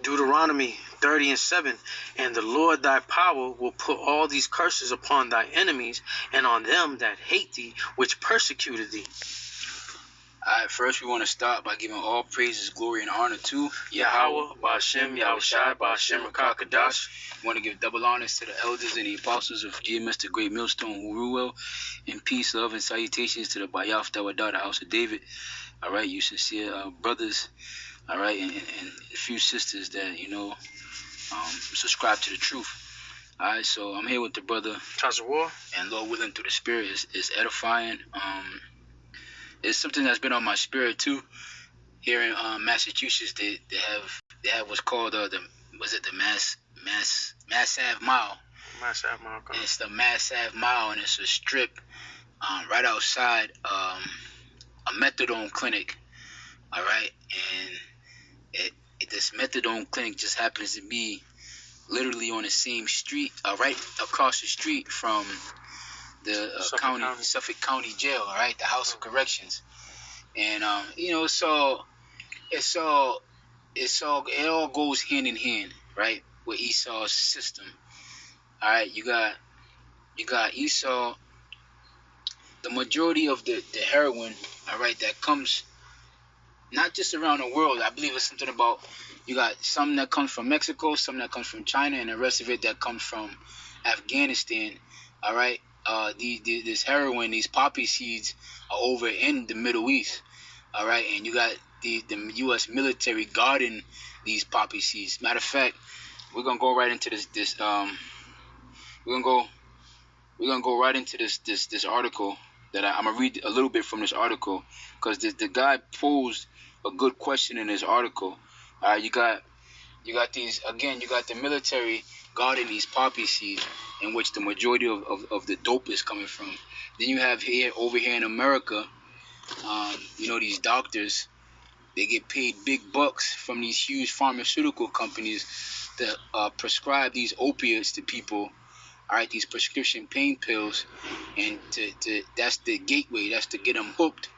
Deuteronomy 30:7, and the Lord thy power will put all these curses upon thy enemies and on them that hate thee, which persecuted thee. Alright, first we want to start by giving all praises, glory, and honor to Yahweh, Ba'Shem, Yahushai, Ba'Shem, Rakakadash. We want to give double honors to the elders and the apostles of GMS, the Great Millstone, who rule well, and peace, love, and salutations to the Bayaf Tawadah, the House of David. Alright, you sincere brothers, alright, and a few sisters that, subscribe to the truth. Alright, so I'm here with the brother Tazawar. And Lord willing, through the spirit is edifying. It's something that's been on my spirit too. Here in Massachusetts, they have what's called the Mass Ave Mile. Mass Ave Mile. And it's the Mass Ave Mile, and it's a strip right outside a methadone clinic. All right, and this methadone clinic just happens to be literally on the same street, right across the street from the Suffolk County Jail, all right, the House of Corrections. And so it all goes hand in hand, right, with Esau's system. All right, you got Esau. The majority of the heroin, all right, that comes not just around the world. I believe it's something about, you got some that comes from Mexico, some that comes from China, and the rest of it that comes from Afghanistan. All right, this heroin, these poppy seeds are over in the Middle East. All right, and you got the U.S. military guarding these poppy seeds. Matter of fact, we're gonna go right into this. We're gonna go right into this article that I'm gonna read a little bit from this article, because the guy posed a good question in this article. All right, you got these, again, you got the military guarding these poppy seeds, in which the majority of the dope is coming from. Then you have over here in America, these doctors, they get paid big bucks from these huge pharmaceutical companies to prescribe these opiates to people. All right, these prescription pain pills, and to that's the gateway. That's to get them hooked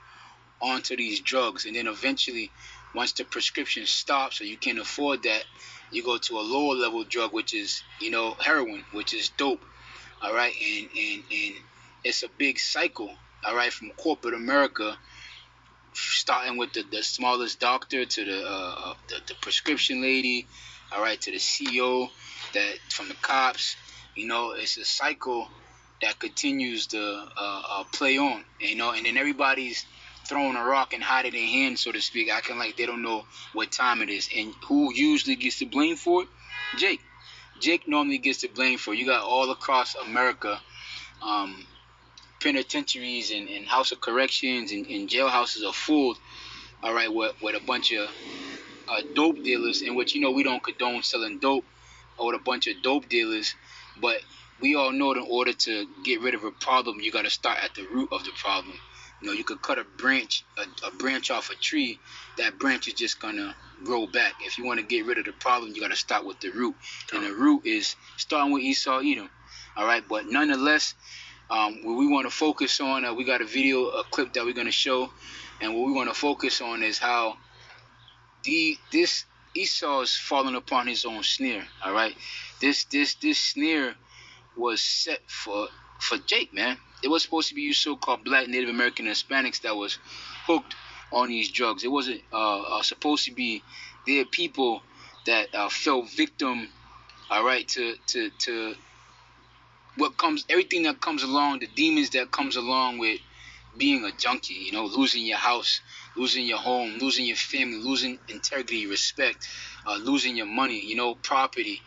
onto these drugs, and then eventually, once the prescription stops or you can't afford that, you go to a lower level drug, which is heroin, which is dope. All right, and it's a big cycle. All right, from corporate America, starting with the smallest doctor to the prescription lady, all right, to the CEO, that from the cops. It's a cycle that continues to play on, and then everybody's throwing a rock and hiding their hand, so to speak, acting like they don't know what time it is. And who usually gets the blame for it? Jake. Jake normally gets the blame for it. You got all across America, penitentiaries and house of corrections and jailhouses are full, all right, with a bunch of dope dealers, in which we don't condone selling dope, or with a bunch of dope dealers. But we all know that in order to get rid of a problem, you got to start at the root of the problem. You know, you could cut a branch off a tree. That branch is just gonna grow back. If you want to get rid of the problem, you got to start with the root, and the root is starting with Esau, Edom. All right, but nonetheless, what we want to focus on, we got a clip that we're gonna show, and what we want to focus on is how this Esau is falling upon his own snare. All right, this snare was set for Jake, man. It was supposed to be you so-called black, Native American, and Hispanics that was hooked on these drugs. It wasn't supposed to be their people that fell victim, all right, to everything that comes along, the demons that comes along with being a junkie, you know, losing your house, losing your home, losing your family, losing integrity, respect, losing your money, you know, property,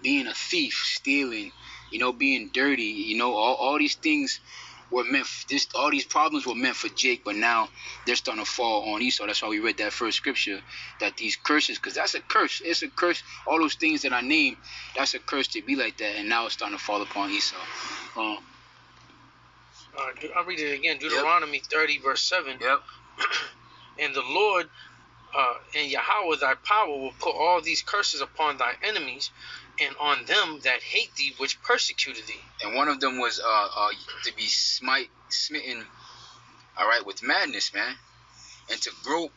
being a thief, stealing, you know, being dirty, you know, all these things were meant all these problems were meant for Jake, but now they're starting to fall on Esau. That's why we read that first scripture, that these curses, because that's a curse. It's a curse. All those things that I named, that's a curse to be like that, and now it's starting to fall upon Esau. I'll read it again. Deuteronomy 30, verse 7. Yep. And the Lord and Yahweh thy power will put all these curses upon thy enemies and on them that hate thee, which persecuted thee. And one of them was to be smitten, all right, with madness, man, and to grope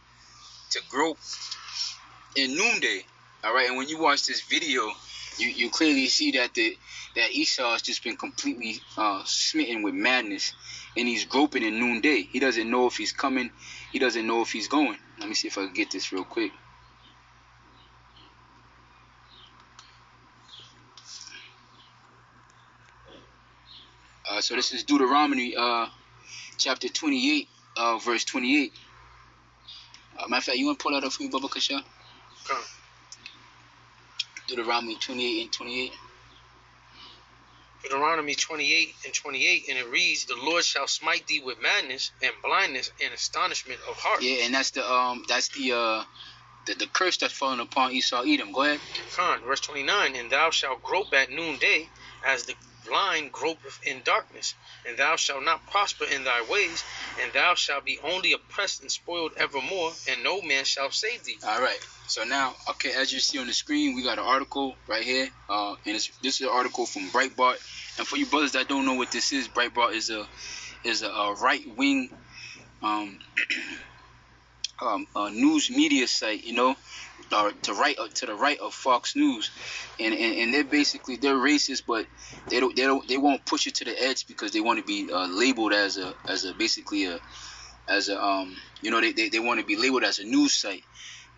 in noonday, all right. And when you watch this video, you clearly see that Esau has just been completely smitten with madness, and he's groping in noonday. He doesn't know if he's coming. He doesn't know if he's going. Let me see if I can get this real quick. So this is Deuteronomy chapter 28, verse 28. Matter of fact, you want to pull that up for me, Baba Kasha? Okay. Deuteronomy 28 and 28. Deuteronomy 28 and 28, and it reads, the Lord shall smite thee with madness and blindness and astonishment of heart. Yeah, and that's the curse that's falling upon Esau, Edom. Go ahead. Verse 29, and thou shalt grope at noonday as the blind gropeth in darkness, and thou shalt not prosper in thy ways, and thou shalt be only oppressed and spoiled evermore, and no man shall save thee. All right. So now, okay, as you see on the screen, we got an article right here, and this is an article from Breitbart. And for you brothers that don't know what this is, Breitbart is a right-wing news media site, you know, to the right of Fox News, and they're racist, but they won't push it to the edge because they want to be labeled as a you know, they want to be labeled as a news site,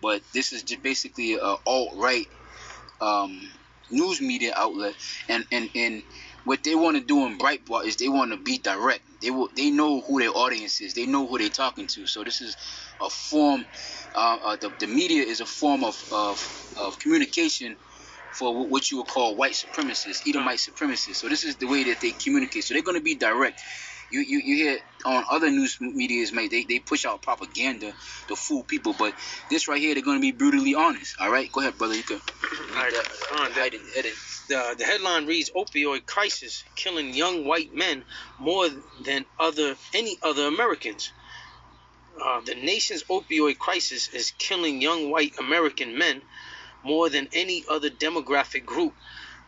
but this is just basically a alt-right news media outlet, and what they want to do in Breitbart is they want to be direct. They know who their audience is. They know who they're talking to. So this is a form. The media is a form of communication for what you would call white supremacists, Edomite supremacists. So this is the way that they communicate. So they're going to be direct. You hear on other news medias, mate, they push out propaganda to fool people, but this right here, they're going to be brutally honest. All right, go ahead, brother. You can. The headline reads, Opioid crisis killing young white men more than any other Americans. The nation's opioid crisis is killing young white American men more than any other demographic group.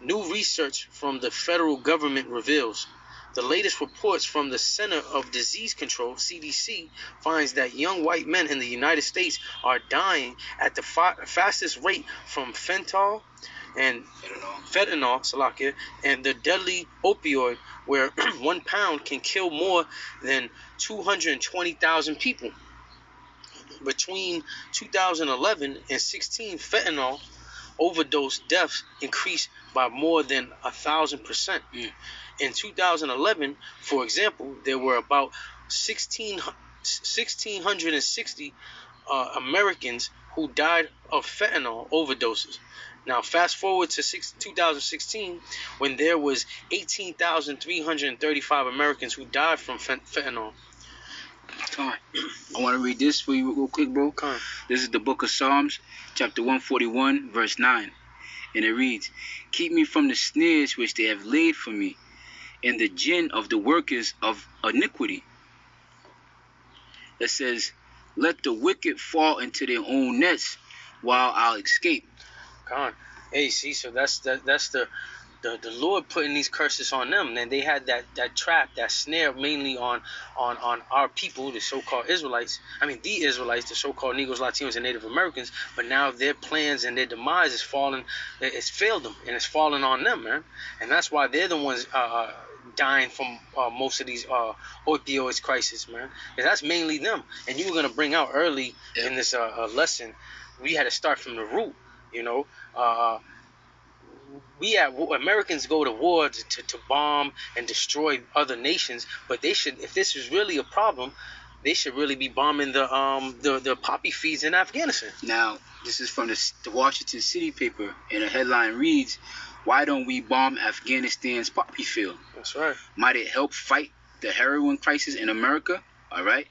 New research from the federal government reveals. The latest reports from the Center of Disease Control, CDC, finds that young white men in the United States are dying at the fastest rate from fentanyl and fentanyl, and the deadly opioid, where 1 pound can kill more than 220,000 people. Between 2011 and 16, fentanyl overdose deaths increased by more than 1,000%. In 2011, for example, there were about 1,660 Americans who died of fentanyl overdoses. Now, fast forward to 2016, when there was 18,335 Americans who died from fentanyl. I want to read this for you real quick, bro. This is the book of Psalms, chapter 141, verse 9. And it reads, "Keep me from the snares which they have laid for me, and the gin of the workers of iniquity." It says, "Let the wicked fall into their own nets, while I'll escape." God. Hey, see, so that's the Lord putting these curses on them. And they had that trap, that snare, mainly on our people, the so-called Israelites. I mean, the Israelites, the so-called Negroes, Latinos, and Native Americans. But now their plans and their demise is falling. It's failed them, and it's falling on them, man. And that's why they're the ones dying from most of these opioids crisis, man. And that's mainly them. And you were gonna bring out early in this lesson, we had to start from the root. You know, Americans go to war to bomb and destroy other nations, but they should, if this is really a problem, they should really be bombing the poppy fields in Afghanistan. Now, this is from the Washington City paper, and the headline reads, "Why don't we bomb Afghanistan's poppy field? That's right. Might it help fight the heroin crisis in America?" All right.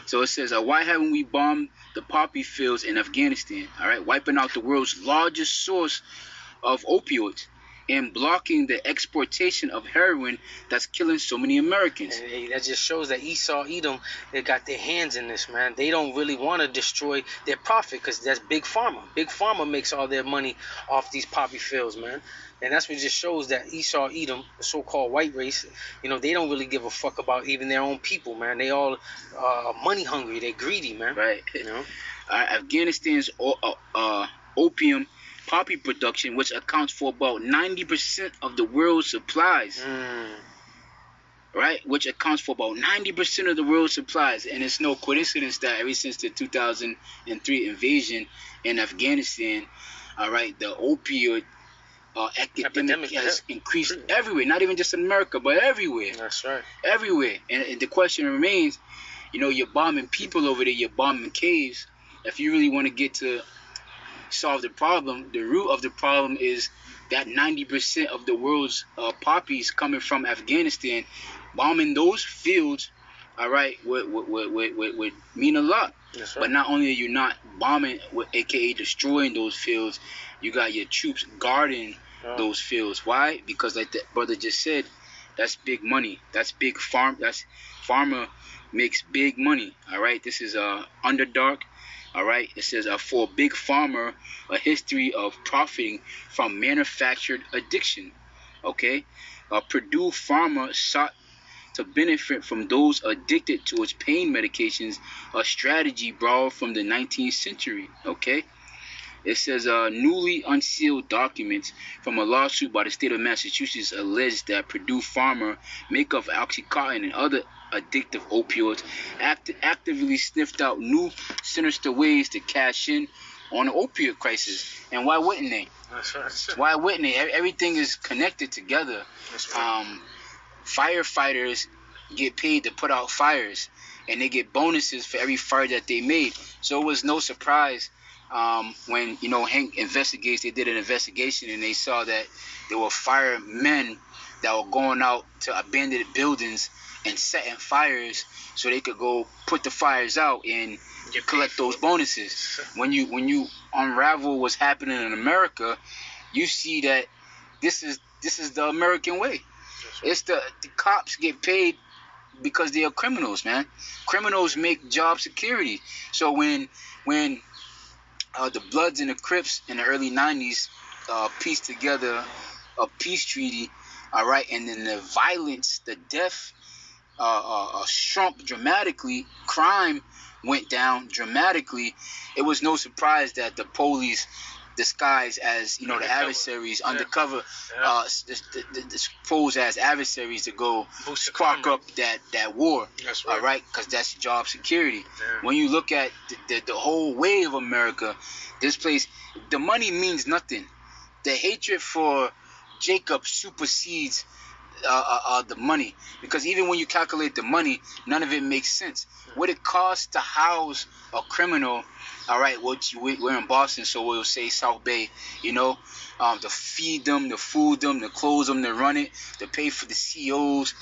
So it says, "Why haven't we bombed the poppy fields in Afghanistan? All right, wiping out the world's largest source of opioids and blocking the exportation of heroin that's killing so many Americans." And that just shows that Esau, Edom, they got their hands in this, man. They don't really want to destroy their profit because that's Big Pharma. Big Pharma makes all their money off these poppy fields, man. And that's what just shows that Esau, Edom, the so-called white race, they don't really give a fuck about even their own people, man. They all money hungry. They're greedy, man. Right. Afghanistan's opium poppy production, which accounts for about 90% of the world's supplies. Right, which accounts for about 90% of the world's supplies. And it's no coincidence that ever since the 2003 invasion in Afghanistan, all right, the opioid epidemic has increased everywhere, not even just in America, but everywhere. That's right. Everywhere. And the question remains, you're bombing people over there, you're bombing caves. If you really want to get to solve the problem, the root of the problem is that 90% of the world's poppies coming from Afghanistan. Bombing those fields, all right, would mean a lot. That's right. But not only are you not bombing, aka destroying those fields, you got your troops guarding those fields. Why? Because like the brother just said, that's big money. That's big farm. That's farmer makes big money. All right. This is Underdark. All right. It says for a big farmer, a history of profiting from manufactured addiction. Okay. Purdue Pharma sought to benefit from those addicted to its pain medications, a strategy borrowed from the 19th century. Okay. It says newly unsealed documents from a lawsuit by the state of Massachusetts allege that Purdue Pharma, make of Oxycontin and other addictive opioids, actively sniffed out new sinister ways to cash in on the opioid crisis. And why wouldn't they? That's right. Why wouldn't they? Everything is connected together. That's right. Firefighters get paid to put out fires, and they get bonuses for every fire that they made. So it was no surprise when Hank investigates. They did an investigation and they saw that there were firemen that were going out to abandoned buildings and setting fires so they could go put the fires out and collect those bonuses. When you unravel what's happening in America, you see that this is the American way. It's the cops get paid because they are criminals, man. Criminals make job security. So when the Bloods and the Crips in the early 90s pieced together a peace treaty, all right, and then the violence, the death shrunk dramatically, crime went down dramatically, it was no surprise that the police disguised as the adversaries, undercover, posed as adversaries to go spark up that war. That's right. All right, because that's job security. When you look at the whole way of America, this place, the money means nothing. The hatred for Jacob supersedes the money, because even when you calculate the money, none of it makes sense. What it costs to house a criminal, all right, we're in Boston, so we'll say South Bay, to feed them, to food them, to clothe them, to run it, to pay for the COs,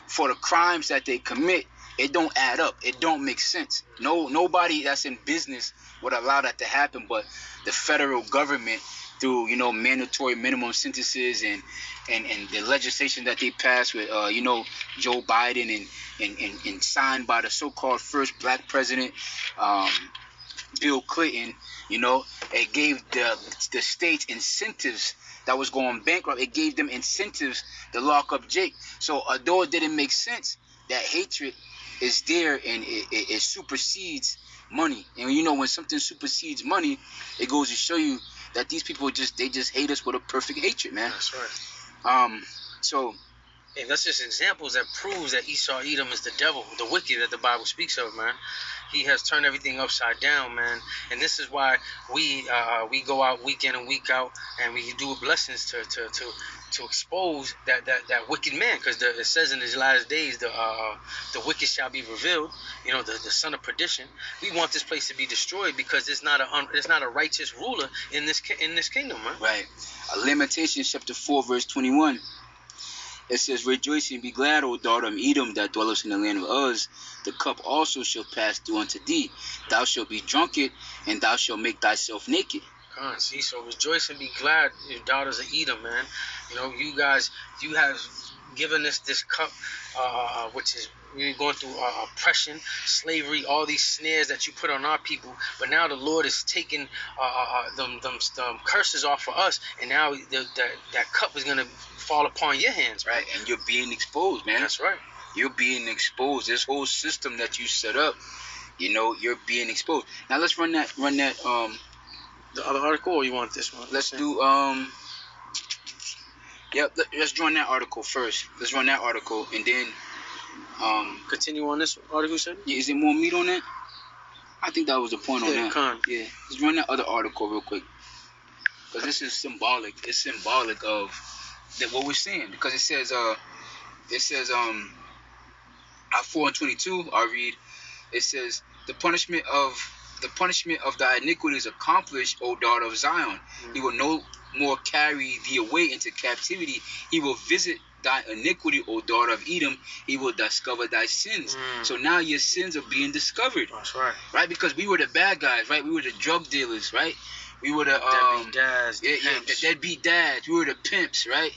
for the crimes that they commit, it don't add up. It don't make sense. Nobody that's in business would allow that to happen, but the federal government through mandatory minimum sentences and the legislation that they passed with Joe Biden and signed by the so-called first black president, um, Bill Clinton. It gave the states incentives that was going bankrupt. It gave them incentives to lock up Jake. So although it didn't make sense, that hatred is there, and it supersedes money. And when something supersedes money, it goes to show you that these people just hate us with a perfect hatred, man. That's right. So Hey, that's just examples that proves that Esau Edom is the devil, the wicked that the Bible speaks of, man. He has turned everything upside down, man. And this is why we go out week in and week out, and we do blessings to expose that wicked man, because it says in his last days the wicked shall be revealed. The son of perdition. We want this place to be destroyed because it's not a righteous ruler in this kingdom, man. Right. Lamentations chapter 4 verse 21. It says, "Rejoice and be glad, O daughter of Edom, that dwellest in the land of Uz. The cup also shall pass through unto thee. Thou shalt be drunken, and thou shalt make thyself naked." See, so rejoice and be glad, you daughters of Edom, man. You guys, you have given us this cup, which is we're going through oppression, slavery, all these snares that you put on our people. But now the Lord is taking them curses off for us, and now that cup is gonna fall upon your hands, right? And you're being exposed, man. That's right. You're being exposed. This whole system that you set up, you're being exposed. Now let's run that the other article, or you want this one? Let's do yep, let's run that article first. Let's run that article and then continue on this article, said? Yeah, is there more meat on that? I think that was the point on that. Yeah, let's run that other article real quick. Because this is symbolic. It's symbolic of what we're saying. Because it says at 4:22 I read, it says, the punishment of thy iniquity is accomplished, O daughter of Zion. He will no more carry thee away into captivity. He will visit thy iniquity, O daughter of Edom. He will discover thy sins. So now your sins are being discovered. That's right. Right? Because we were the bad guys, right? We were the drug dealers, right? We were the deadbeat dads, the deadbeat dads. We were the pimps, right?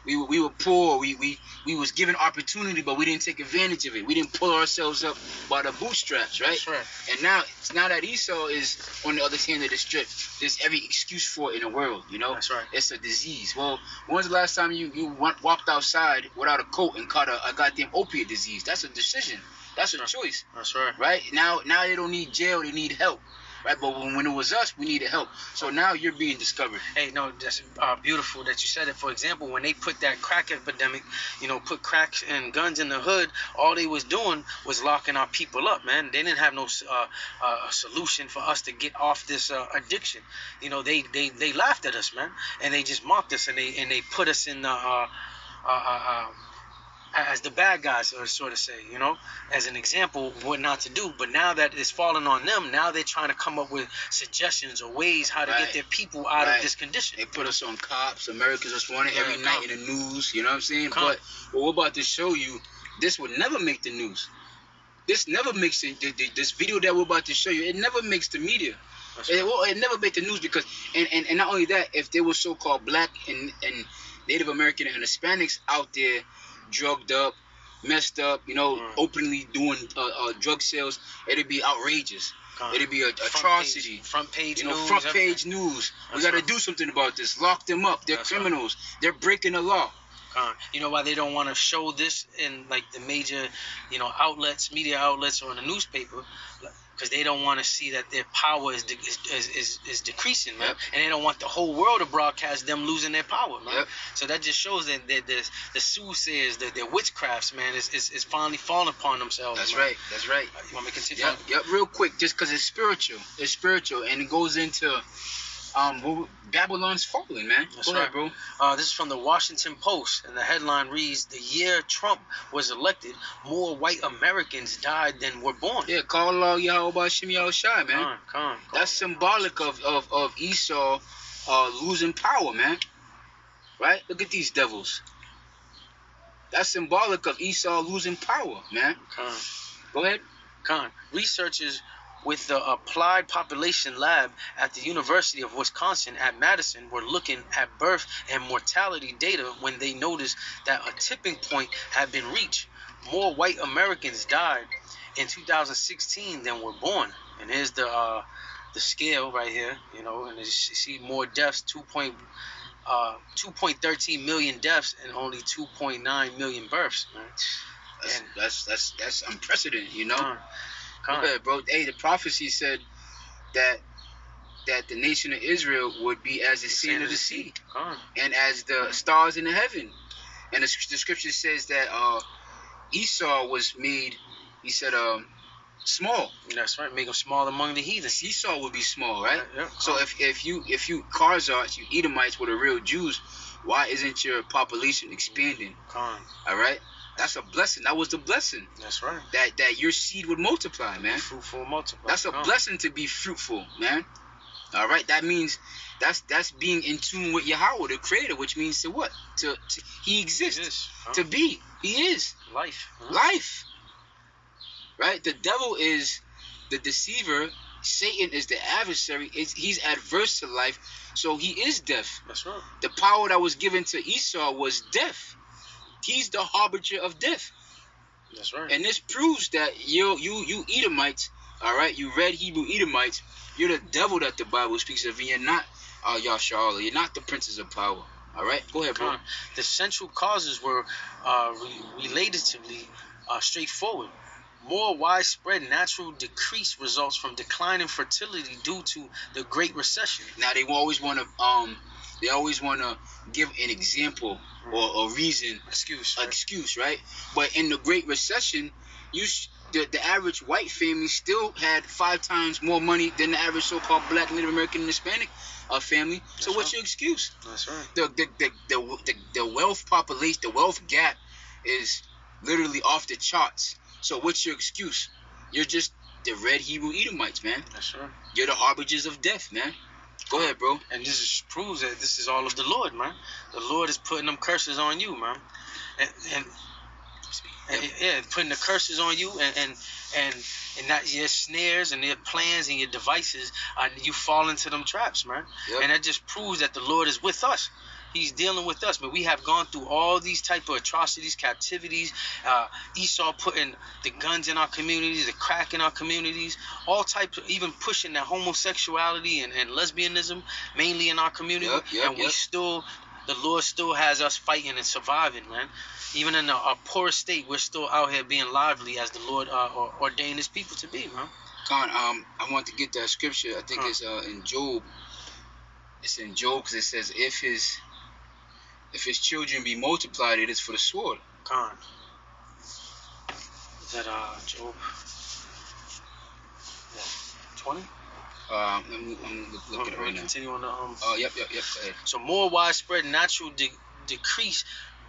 We were poor. We was given opportunity, but we didn't take advantage of it. We didn't pull ourselves up by the bootstraps, right? That's right. And now that Esau is on the other hand of the strip, there's every excuse for it in the world, That's right. It's a disease. Well, when's the last time you walked outside without a coat and caught a goddamn opiate disease? That's a decision. That's a choice. That's right. Right? Now they don't need jail. They need help. Right, but when it was us, we needed help. So now you're being discovered. Hey, no, that's beautiful that you said it. For example, when they put that crack epidemic, put cracks and guns in the hood, all they was doing was locking our people up, man. They didn't have no solution for us to get off this addiction. They laughed at us, man, and they just mocked us, and they put us in as the bad guys, or sort of say, as an example of what not to do. But now that it's falling on them, now they're trying to come up with suggestions or ways how to get their people out of this condition. They put us on cops. Americans just want it every night in the news. You know what I'm saying? But we're about to show you, this would never make the news. This never makes it. This video that we're about to show you, it never makes the media. It never made the news because, and not only that, if there was so-called black and Native American and Hispanics out there drugged up, messed up, openly doing drug sales, it'd be outrageous. It'd be an atrocity. Front page news. Front page news. We got to do something about this. Lock them up. They're criminals. They're breaking the law. You know why they don't want to show this in like the major, outlets, media outlets, or in the newspaper? Because they don't want to see that their power is decreasing, man. And they don't want the whole world to broadcast them losing their power, man. So that just shows that the soothsayers, the witchcrafts, man, is finally falling upon themselves. That's man. right. That's right. You want me to continue? Yep. Real quick, just because it's spiritual. It's spiritual, and it goes into Babylon's falling, man. That's Go right, ahead, bro. This is from the Washington Post, and the headline reads, "The year Trump was elected, more white Americans died than were born." Yeah, call Allah Yahweh Shem Yahushai, man. That's symbolic of Esau losing power, man. Right? Look at these devils. That's symbolic of Esau losing power, man. Go ahead. Researchers with the Applied Population Lab at the University of Wisconsin at Madison were looking at birth and mortality data when they noticed that a tipping point had been reached. More white Americans died in 2016 than were born. And here's the scale right here, you know, and you see more deaths, 2.13 million deaths and only 2.9 million births, man. That's unprecedented, you know. Go ahead, bro. Hey, the prophecy said that the nation of Israel would be as the sand of the sea, and as the stars in the heaven. And the scripture says that Esau was made. He said, small. That's right. Make him small among the heathens. Esau would be small, right? Yeah. So if you Khazars, you Edomites were the real Jews, why isn't your population expanding? All right. That's a blessing. That was the blessing. That's right. That your seed would multiply, man. Fruitful, multiply. That's a blessing to be fruitful, man. All right. That means that's being in tune with Yahweh, the Creator, which means to what? To He exists. To be. He is. Life. Life. Right. The devil is the deceiver. Satan is the adversary. He's adverse to life, so he is death. That's right. The power that was given to Esau was death. He's the harbinger of death. That's right. And this proves that you Edomites, all right, you red Hebrew Edomites, you're the devil that the Bible speaks of, and you're not Yahshua. You're not the princes of power. All right, go ahead, bro. The central causes were relatively straightforward. More widespread natural decrease results from decline in fertility due to the Great Recession. Now they always want to give an example or a reason, excuse, right? But in the Great Recession, the average white family still had 5 times more money than the average so-called Black, Native American, and Hispanic family. So what's your excuse? That's right. The wealth population, the wealth gap is literally off the charts. So what's your excuse? You're just the red Hebrew Edomites, man. That's right. You're the harbingers of death, man. Go ahead, bro. And this proves that this is all of the Lord, man. The Lord is putting them curses on you, man. And putting the curses on you and not your snares and your plans and your devices. You fall into them traps, man. Yep. And that just proves that the Lord is with us. He's dealing with us, but we have gone through all these type of atrocities, captivities. Esau putting the guns in our communities, the crack in our communities, all types of, even pushing that homosexuality and lesbianism mainly in our community. The Lord still has us fighting and surviving, man. Even in our poorest state, we're still out here being lively as the Lord ordained His people to be, man. Con, I want to get that scripture. I think it's in Job. It's in Job because it says, if his children be multiplied, it is for the sword. Con. Is that Job 20? I'm looking at it right now. Continue on the Yep. Go ahead. So more widespread natural decrease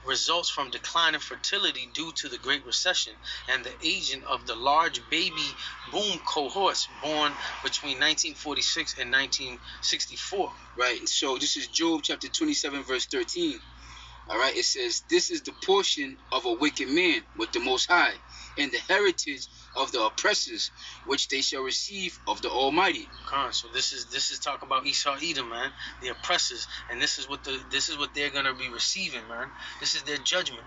results from declining fertility due to the Great Recession and the aging of the large baby boom cohorts born between 1946 and 1964. Right. So this is Job chapter 27, verse 13. All right. It says, "This is the portion of a wicked man with the Most High, and the heritage of the oppressors, which they shall receive of the Almighty." So this is talking about Esau, Edom, man, the oppressors, and this is what they're gonna be receiving, man. This is their judgment.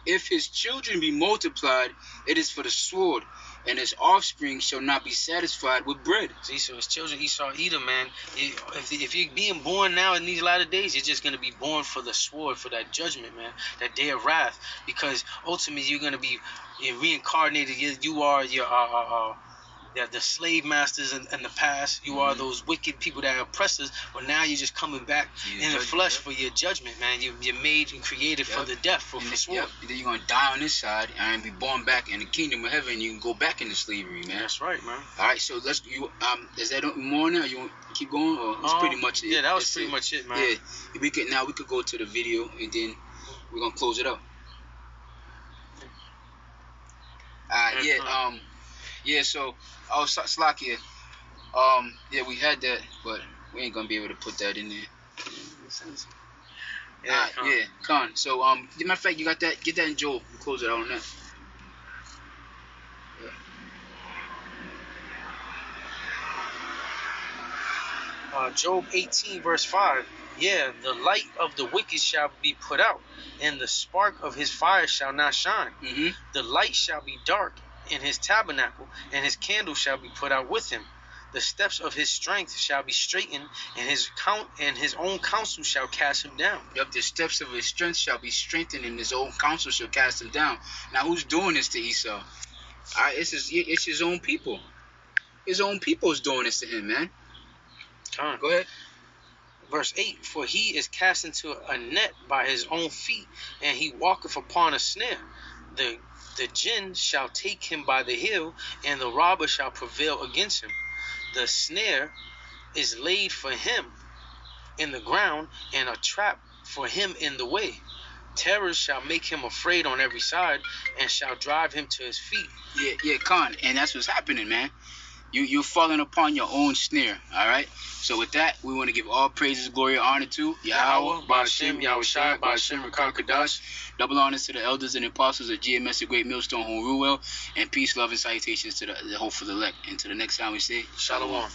If his children be multiplied, it is for the sword, and his offspring shall not be satisfied with bread. See, so his children, Esau, Edom, man. If you're being born now in these latter days, you're just gonna be born for the sword, for that judgment, man, that day of wrath, because ultimately you're gonna be reincarnated. You are the slave masters in the past. You are those wicked people that are oppressors, but now you're just coming back in the flesh for your judgment, man. You're made and created for the death, for the sword. Then you're going to die on this side and be born back in the kingdom of heaven. You can go back into slavery, man. That's right, man. All right, so is that more now? You want to keep going? Or it's pretty much it? Yeah, that was pretty much it, man. Yeah, we could go to the video, and then we're going to close it up. So Slakia, we had that, but we ain't gonna be able to put that in there. Con. So matter of fact, you got that? Get that in Job. We'll close it out on that. Job 18 verse 5. Yeah, the light of the wicked shall be put out, and the spark of his fire shall not shine. The light shall be dark in his tabernacle, and his candle shall be put out with him. The steps of his strength shall be straightened, and his own counsel shall cast him down. Yep, the steps of his strength shall be strengthened, and his own counsel shall cast him down. Now, who's doing this to Esau? All right, it's his own people. His own people is doing this to him, man. Go ahead. Verse 8, for he is cast into a net by his own feet, and he walketh upon a snare. The jinn shall take him by the heel, and the robber shall prevail against him. The snare is laid for him in the ground, and a trap for him in the way. Terrors shall make him afraid on every side, and shall drive him to his feet. Yeah, Khan, and that's what's happening, man. You're falling upon your own snare, all right? So with that, we want to give all praises, glory, and honor to Yahweh, Ba'ashem, Yahushai, Ba'ashem, Rakah Kadash. Double honors to the elders and apostles of GMS, the Great Millstone, Home Rule, and peace, love, and salutations to the hope for the elect. And to the next time we say, Shalom.